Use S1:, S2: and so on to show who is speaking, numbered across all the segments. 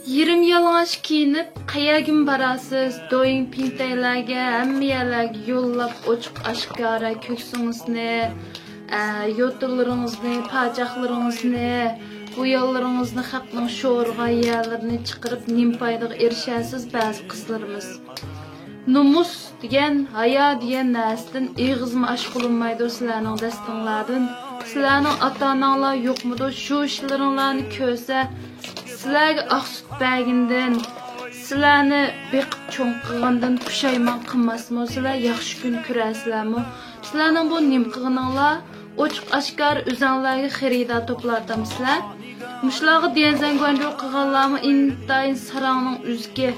S1: Yerim yalang'och kiyinib, qayerga borasiz? Do'ying pintaylarga, hamma yerlarga yo'llab ochiq oshkora ko'ksingizni, yo'tillaringizni, pajaqlaringizni, bu yo'llaringizni xalqning sho'rg'a yerlarini chiqarib, nimfoydaga erishasiz ba'zi qizlarimiz. Numus degan, haya degan narsadan eg'izmi ash qilinmaydi sizlarning dastinglardan. Sizlarning ota-onalar yo'qmidi? Shu ishlaringlarni ko'rsa, sizlarga oq sut bergandan, sizlarni beqib cho'ng qilgandan pushaymon qilmasmi? Sizlar yaxshi kun ko'rasizlarmi? Sizlarning bu nim qilganinglar ochiq oshkor o'zinglarga xaridor to'plardamsizlar. Mushlarga diyazan g'anjo qilganlarmi intayin sarangning o'ziga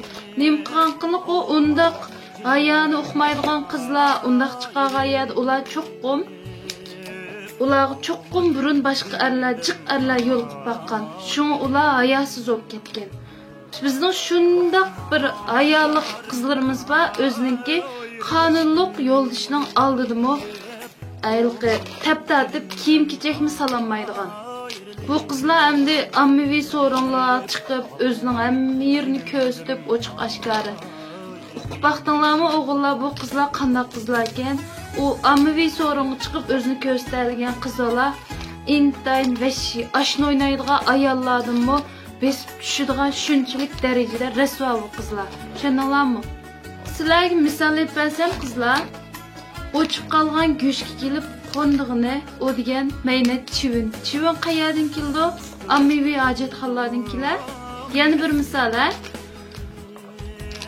S1: nim qilgan qiliq u undaq ayani uqmaydigan qizlar undaq chiqargan ular cho'qqum. Ularga cho'qqum burun boshqa erlar, jiq erlar yo'l qilib baqqan. Shunga ular hayosiz bo'lib ketgan. Bizning shundaq bir ayollik qizlarimiz bor, o'ziniki qonunliq yo'ldishning oldidimi ayilqi tap-tatib kiyim-kechakmi salonmaydigan. Bu qizlar endi ommaviy so'rinlar chiqib, o'zining hamma yerini ko'rsatib, ochiq oshkora. Uqib baqdinglarmi o'g'illar, bu qizlar qanday qizlar ekan? U ommaviy so'ringa chiqib o'zini ko'rsatadigan qizlar intayin vashi ashno o'ynaydigan ayollardanmi besib tushadigan shunchalik darajada rasvo bu qizlar. Tushundinglarmi? Sizlarga misol bersam qizlar o'chib qolgan go'shga kelib qondig'ini o degan maynat chivin. Chivin qayerdan keldi? Ommaviy hojatxonalardan kelar. Yana bir misol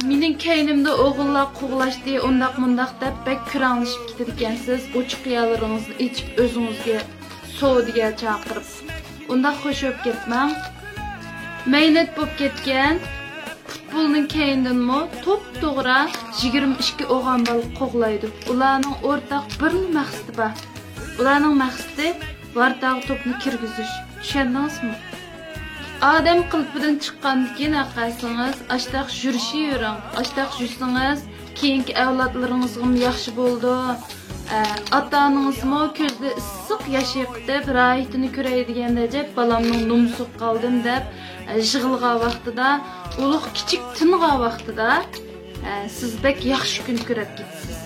S1: mening kaynimda o'g'illar qo'g'lashdi, undaq-mundaq deb bek kuranglashib ketadi ekansiz. Ochiq yerlaringizni ichib o'zingizga sovdiga chaqirib. Undaq xo'shib ketmang. Maynat bo'lib ketgan futbolning kayindanmi to'p-to'g'ri 22 o'g'on bal qo'g'laydi. Ularning o'rtaq bir maqsadi bor. Ularning maqsadi vardaq to'pni kirgizish. Tushundingizmi? Adam qilpidan chiqqandan keyin aqaysangiz, ashtaq yuring. Ashtaq yursangiz, keyingi avlodlaringizga yaxshi bo'ldi. Ota-onangizmi ko'zda issiq yashayqitib, rahatini ko'ray deganda deb balamning numsi qoldim deb yig'ilgan vaqtida, ulug' kichik tingan vaqtida siz bek yaxshi kun ko'rib ketasiz.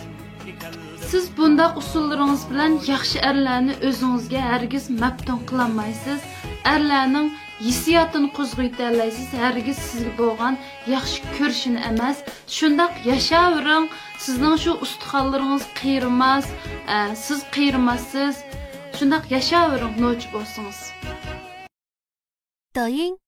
S1: Siz bundaq usullaringiz bilan yaxshi erlarni o'zingizga hargiz maftun qilolmaysiz. Erlarning hissiyotini qo'zg'aytirlaysiz, hargiz sizga bo'lgan yaxshi ko'rishini emas, shundaq yashayvering. Sizning shu ustixonlaringiz qiyrilmas, siz qiyrilmassiz. Shundaq yashayvering, no'ch bo'lsangiz.
S2: 抖音